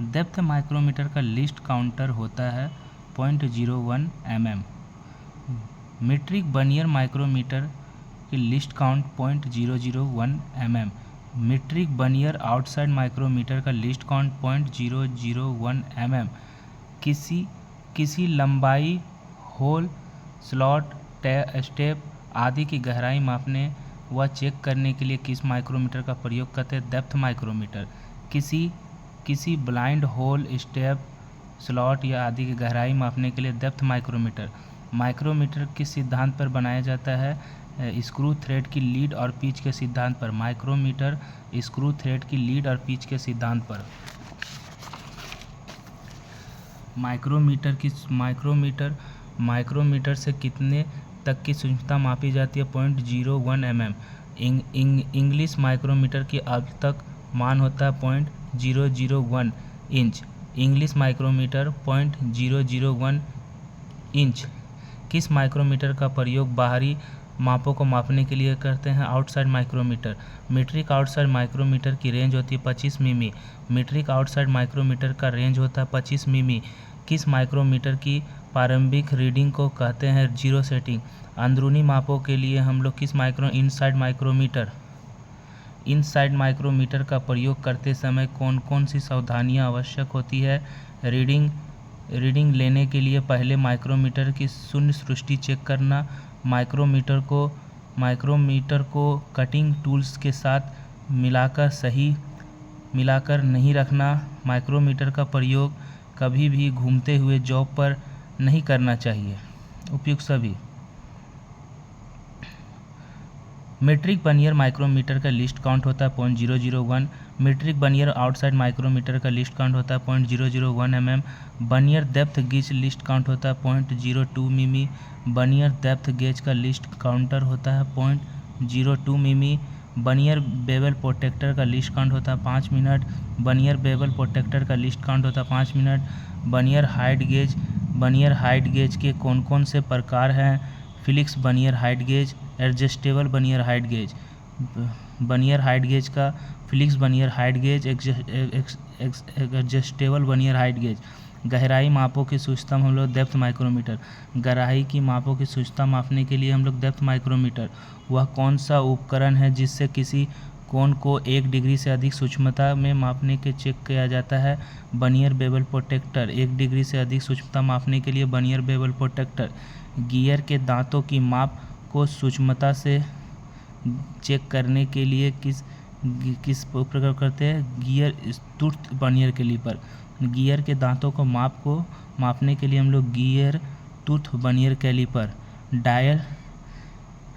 Depth micrometer का least counter होता है 0.01 mm। मीट्रिक बर्नियर माइक्रोमीटर की least count 0.001 mm। Metric vernier outside micrometer का लिस्ट काउंट 0.001 mm। किसी लंबाई, होल, स्लॉट, स्टेप आदि की गहराई मापने व चेक करने के लिए किस माइक्रोमीटर का प्रयोग करते हैं? Depth micrometer. किसी ब्लाइंड, होल, स्टेप, स्लॉट या आदि की गहराई मापने के लिए डेप्थ माइक्रोमीटर। माइक्रोमीटर किस सिद्धांत पर बनाया जाता है? स्क्रू थ्रेड की लीड और पिच के सिद्धांत पर। माइक्रोमीटर स्क्रू थ्रेड की लीड और पिच के सिद्धांत पर। माइक्रोमीटर से कितने तक की सूक्ष्मता मापी जाती है? 0.01 mm। इंग्लिश माइक्रोमीटर की अब तक मान होता है 0.001 इंच। English micrometer 0.001 inch. किस माइक्रोमीटर का प्रयोग बाहरी मापों को मापने के लिए करते हैं? Outside micrometer. Metric outside micrometer की रेंज होती है 25 मिमी। मीट्रिक आउटसाइड माइक्रोमीटर का रेंज होता है 25 मिमी। किस माइक्रोमीटर की प्रारंभिक रीडिंग को कहते हैं जीरो सेटिंग? अंदरूनी मापों के लिए हम लोग इनसाइड माइक्रोमीटर का प्रयोग करते समय कौन कौन सी सावधानियां आवश्यक होती है? रीडिंग लेने के लिए पहले माइक्रोमीटर की शून्य त्रुटि चेक करना। माइक्रोमीटर को कटिंग टूल्स के साथ मिलाकर नहीं रखना। माइक्रोमीटर का प्रयोग कभी भी घूमते हुए जॉब पर नहीं करना चाहिए। उपयुक्त सभी। मीट्रिक बर्नियर माइक्रोमीटर का लिस्ट काउंट होता है 0.001। मीट्रिक बर्नियर आउटसाइड माइक्रोमीटर का लिस्ट काउंट होता है 0.001 mm। Vernier depth gauge least count होता है 0.02 मिमी। बर्नियर डेप्थ गेज का लिस्ट काउंटर होता है 0.02 मिमी। बर्नियर बेवल प्रोटेक्टर का लिस्ट काउंट होता है 5 मिनट। बर्नियर बेवल प्रोटेक्टर का लिस्ट काउंट होता है 5 मिनट। बर्नियर हाइट गेज के कौन कौन से प्रकार हैं? Philips vernier height gauge, adjustable vernier height gauge. Vernier height gauge का Philips vernier height gauge, adjustable vernier height gauge. गहराई मापों की सूक्ष्मता हम लोग डेप्थ माइक्रोमीटर। गहराई की मापों की सूक्ष्मता मापने के लिए हम लोग डेप्थ माइक्रोमीटर। वह कौन सा उपकरण है जिससे किसी कोण को 1 डिग्री से अधिक सूक्ष्मता में मापने के चेक किया जाता है? Vernier bevel protector. 1 डिग्री से अधिक सूक्ष्मता मापने के लिए बर्नियर बेवल प्रोटेक्टर। गियर के दांतों की माप को सूक्ष्मता से चेक करने के लिए किस प्रकार करते हैं? Gear tooth vernier calliper. Gear के दांतों को मापने के लिए हम लोग gear tooth vernier calliper.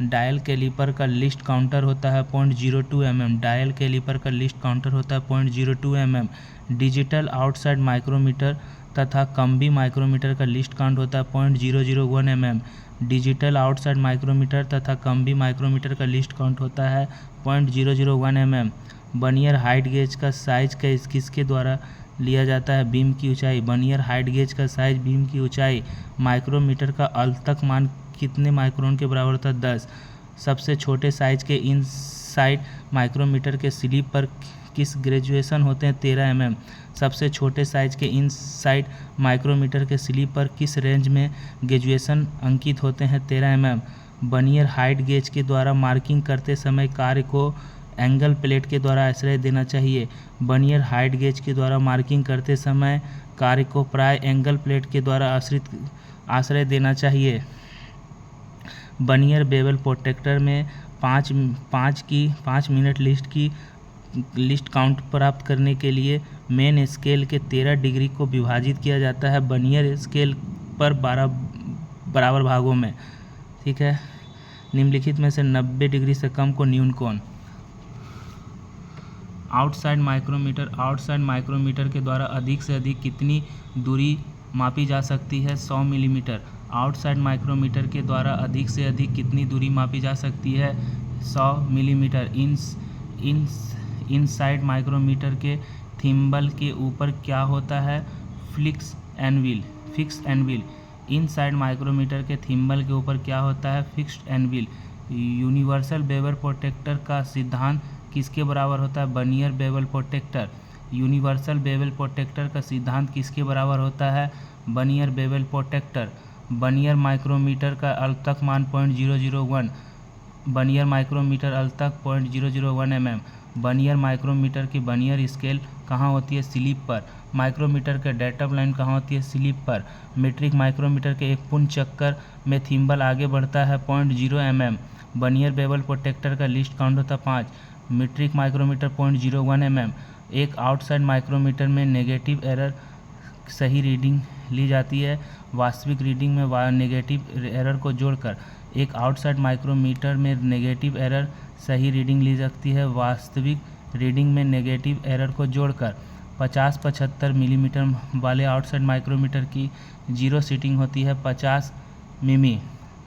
Dial calliper का लिस्ट काउंटर होता है 0.02 mm। डायल कैलिपर का लिस्ट काउंटर होता है 0.02 mm। डिजिटल आउटसाइड माइक्रोमीटर तथा कम्बी माइक्रोमीटर का लिस्ट काउंट होता है 0.001 mm। डिजिटल आउटसाइड माइक्रोमीटर तथा कम्बी माइक्रोमीटर का लिस्ट काउंट होता है 0.001 mm। बर्नियर हाइट गेज का साइज किसके द्वारा लिया जाता है? बीम की ऊंचाई। बर्नियर हाइट गेज का साइज बीम की ऊंचाई। माइक्रोमीटर का अल्तक मान कितने माइक्रोन के बराबर होता है? 10। सबसे छोटे साइज के इनसाइड माइक्रोमीटर के स्लिप पर किस ग्रेजुएशन होते हैं? 13 mm। सबसे छोटे साइज के इनसाइड माइक्रोमीटर के स्लिप पर किस रेंज में ग्रेजुएशन अंकित होते हैं? 13 mm। बर्नियर हाइट गेज के द्वारा मार्किंग करते समय कार्य को एंगल प्लेट के द्वारा आश्रय देना चाहिए। बर्नियर हाइट गेज के द्वारा मार्किंग करते समय कार्य को प्राय एंगल प्लेट के द्वारा आश्रय देना चाहिए। बर्नियर बेवल प्रोटेक्टर में 5 मिनट लिस्ट काउंट प्राप्त करने के लिए मेन स्केल के 13 डिग्री को विभाजित किया जाता है बर्नियर स्केल पर 12 बराबर भागों में। ठीक है। निम्नलिखित में से 90 डिग्री से कम को न्यून कोण। आउटसाइड माइक्रोमीटर के द्वारा अधिक से अधिक कितनी दूरी मापी जा सकती है? 100 मिलीमीटर। आउटसाइड माइक्रोमीटर के द्वारा अधिक से अधिक कितनी दूरी मापी जा सकती है? 100 मिलीमीटर। इनसाइड माइक्रोमीटर के थिम्बल के ऊपर क्या होता है? Fix anvil. इनसाइड माइक्रोमीटर के थिम्बल के ऊपर क्या होता है? Fixed anvil. Universal bevel protractor का सिद्धांत किसके बराबर होता है? Vernier bevel protractor. Universal bevel protractor का सिद्धांत किसके बराबर होता है? Vernier bevel protractor. Vernier micrometer का अल्पतक मान 0.001, बर्नियर माइक्रोमीटर अल्पतक 0.001 mm। बर्नियर माइक्रोमीटर की बर्नियर स्केल कहाँ होती है? स्लिप पर। माइक्रोमीटर के डेटम लाइन कहाँ होती है? स्लिप पर। मीट्रिक माइक्रोमीटर के एक पूर्ण चक्कर में थिम्बल आगे बढ़ता है 0.0 mm। बर्नियर बेवल प्रोटेक्टर का लिस्ट काउंट होता है 5। Metric micrometer 0.01 mm। एक आउटसाइड माइक्रोमीटर में नेगेटिव एरर सही रीडिंग ली जाती है, वास्तविक रीडिंग में नेगेटिव एरर को जोड़कर। एक आउटसाइड माइक्रोमीटर में नेगेटिव एरर सही रीडिंग ली जाती है, वास्तविक रीडिंग में नेगेटिव एरर को जोड़कर। 50-75 मिलीमीटर वाले आउटसाइड माइक्रोमीटर की जीरो सीटिंग होती है 50 मिमी।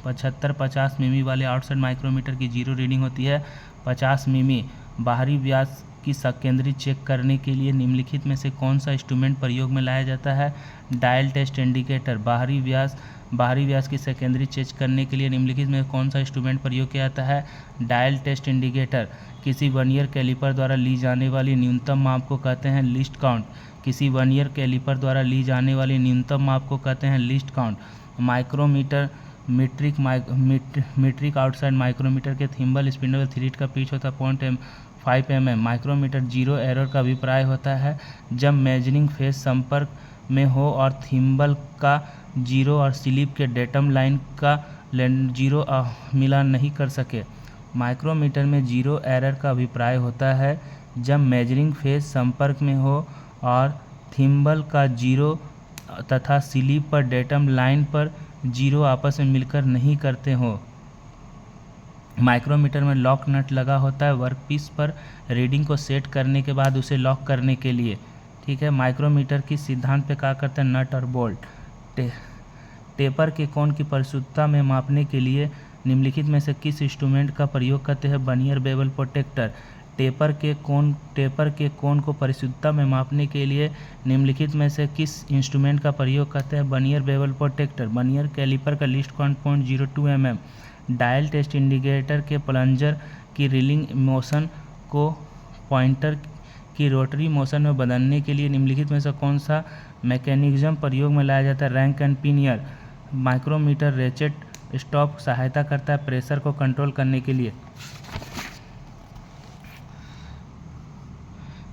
75-50 मिमी वाले आउटसाइड माइक्रोमीटर की जीरो रीडिंग होती है 50 मिमी। बाहरी व्यास की संकेंद्रित चेक करने के लिए निम्नलिखित में से कौन सा इंस्ट्रूमेंट प्रयोग में लाया जाता है? Dial test indicator. बाहरी व्यास की संकेंद्रित चेक करने के लिए निम्नलिखित में कौन सा इंस्ट्रूमेंट प्रयोग किया जाता है? Dial test indicator. किसी वर्नियर कैलिपर द्वारा ली जाने वाली न्यूनतम माप को कहते हैं लिस्ट काउंट। किसी वर्नियर कैलिपर द्वारा ली जाने वाली न्यूनतम माप को कहते हैं least count. Micrometer metric outside micrometer के थिम्बल स्पिंडल थ्रेड का पिच होता है 0.5 mm। माइक्रोमीटर जीरो एरर का अभिप्राय होता है जब मेजरिंग फेस संपर्क में हो और थिम्बल का जीरो और स्लिप के डेटम लाइन का जीरो मिलान नहीं कर सके। माइक्रोमीटर में जीरो एरर का अभिप्राय होता है जब मेजरिंग फेस संपर्क में हो और थिम्बल का जीरो तथा स्लिप पर डेटम लाइन पर जीरो आपस में मिलकर नहीं करते हो। माइक्रोमीटर में लॉक नट लगा होता है वर्कपीस पर रीडिंग को सेट करने के बाद उसे लॉक करने के लिए। ठीक है। माइक्रोमीटर की सिद्धांत पे क्या करते हैं? नट और बोल्ट। टेपर के कोण की परिशुद्धता में मापने के लिए निम्नलिखित में से किस इंस्ट्रूमेंट का प्रयोग करते हैं? Vernier bevel protector. टेपर के कोण को परिशुद्धता में मापने के लिए निम्नलिखित में से किस इंस्ट्रूमेंट का प्रयोग करते हैं? Vernier bevel protractor. Vernier caliper का least count 0.02 mm। Dial test indicator के प्लंजर की रीलिंग मोशन को पॉइंटर की रोटरी मोशन में बदलने के लिए निम्नलिखित में से कौन सा मैकेनिज्म प्रयोग में लाया जाता है? Rack and pinion. Micrometer ratchet stop सहायता करता है प्रेशर को कंट्रोल करने के लिए।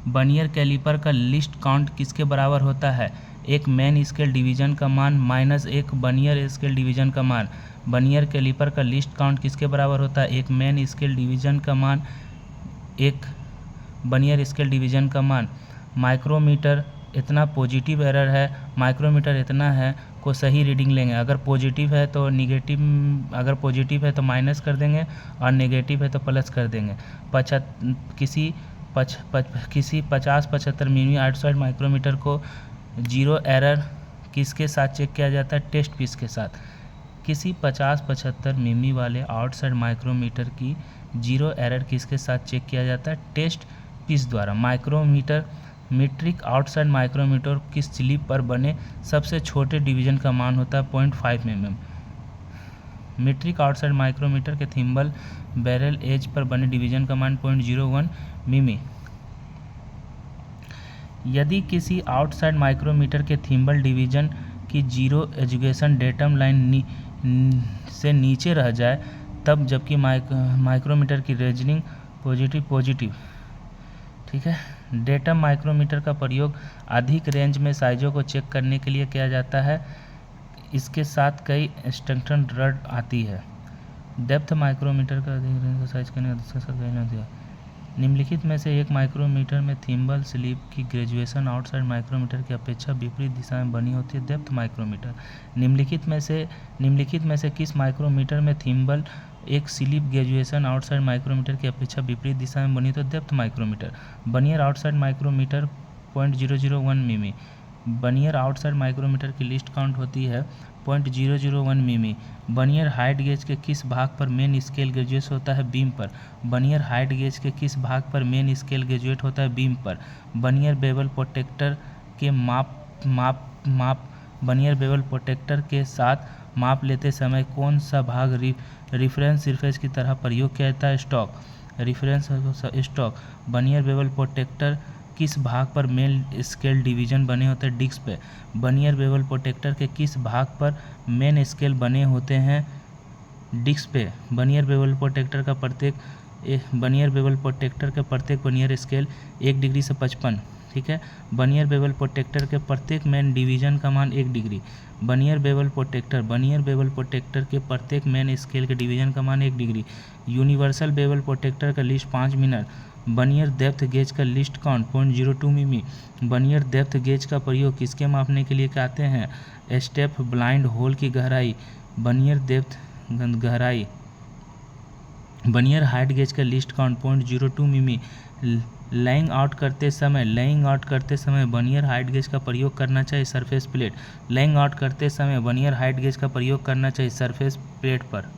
बर्नियर कैलिपर का लिस्ट काउंट किसके बराबर होता है? एक मेन स्केल डिवीजन का मान माइनस एक बर्नियर स्केल डिवीजन का मान। बर्नियर कैलिपर का लिस्ट काउंट किसके बराबर होता है? एक मेन स्केल डिवीजन का मान एक बर्नियर स्केल डिवीजन का मान। माइक्रोमीटर इतना पॉजिटिव एरर है, माइक्रोमीटर इतना है को सही रीडिंग लेंगे। अगर पॉजिटिव है तो नेगेटिव, अगर पॉजिटिव है तो माइनस कर देंगे और नेगेटिव है तो प्लस कर देंगे। किसी 50-75 मिमी आउटसाइड माइक्रोमीटर को जीरो एरर किसके साथ चेक किया जाता है? टेस्ट पीस के साथ। किसी 50-75 मिमी वाले आउटसाइड माइक्रोमीटर की जीरो एरर किसके साथ चेक किया जाता है? टेस्ट पीस द्वारा। मीट्रिक आउटसाइड माइक्रोमीटर की स्लिप पर बने सबसे छोटे डिवीजन का मान होता है 0.5 mm। मीट्रिक आउटसाइड माइक्रोमीटर के थिम्बल बैरल एज पर बने डिवीजन का मान 0.01 मिमी। यदि किसी आउटसाइड माइक्रोमीटर के थिम्बल डिवीजन की जीरो एजुकेशन डेटम लाइन से नीचे रह जाए तब, जबकि माइक्रोमीटर की रीडिंग पॉजिटिव। ठीक है। डेटम माइक्रोमीटर का प्रयोग अधिक रेंज में साइजों को चेक करने के लिए किया जाता है। इसके साथ कई एक्सटेंशन रड आती है। डेप्थ माइक्रोमीटर का अधिक रेंज का साइज करने का निम्नलिखित में से एक माइक्रोमीटर में थिम्बल स्लिप की ग्रेजुएशन आउटसाइड माइक्रोमीटर की अपेक्षा विपरीत दिशा में बनी होती है। Depth micrometer. निम्नलिखित में से किस माइक्रोमीटर में थिम्बल एक स्लिप ग्रेजुएशन आउटसाइड माइक्रोमीटर की अपेक्षा विपरीत दिशा में बनी तो depth micrometer. Vernier outside micrometer 0.001 मिमी। बर्नियर आउटसाइड माइक्रोमीटर की लिस्ट काउंट होती है 0.001 मिमी। बर्नियर हाइट गेज के किस भाग पर मेन स्केल ग्रेजुएट होता है? बीम पर। बर्नियर हाइट गेज के किस भाग पर मेन स्केल ग्रेजुएट होता है? बीम पर। बर्नियर बेवल प्रोटेक्टर के बर्नियर बेवल प्रोटेक्टर के साथ माप लेते समय कौन सा भाग रिफरेंस सरफेस की तरह प्रयोग किया जाता है? Stock. Reference stock. Vernier bevel protractor किस भाग पर मेन स्केल डिवीजन बने होते हैं? डिस्क पे। बर्नियर बेवल प्रोटेक्टर के किस भाग पर मेन स्केल बने होते हैं? डिस्क पे। बर्नियर बेवल प्रोटेक्टर का प्रत्येक बर्नियर स्केल 1 डिग्री से 55, ठीक है। बर्नियर बेवल प्रोटेक्टर के प्रत्येक मेन डिवीजन का मान 1 डिग्री। बर्नियर बेवल प्रोटेक्टर के प्रत्येक मेन स्केल के डिवीजन का मान 1 डिग्री। यूनिवर्सल बेवल प्रोटेक्टर का least 5 minute. Vernier depth gauge का लिस्ट काउंट 0.02 मिमी। बर्नियर डेप्थ गेज का प्रयोग किसके मापने के लिए करते हैं? स्टेप ब्लाइंड होल की गहराई। बर्नियर डेप्थ गहराई। बर्नियर हाइट गेज का लिस्ट काउंट 0.02 मिमी। लेइंग आउट करते समय बर्नियर हाइट गेज का प्रयोग करना चाहिए सरफेस प्लेट। लेइंग आउट करते समय बर्नियर हाइट गेज का प्रयोग करना चाहिए सरफेस प्लेट पर।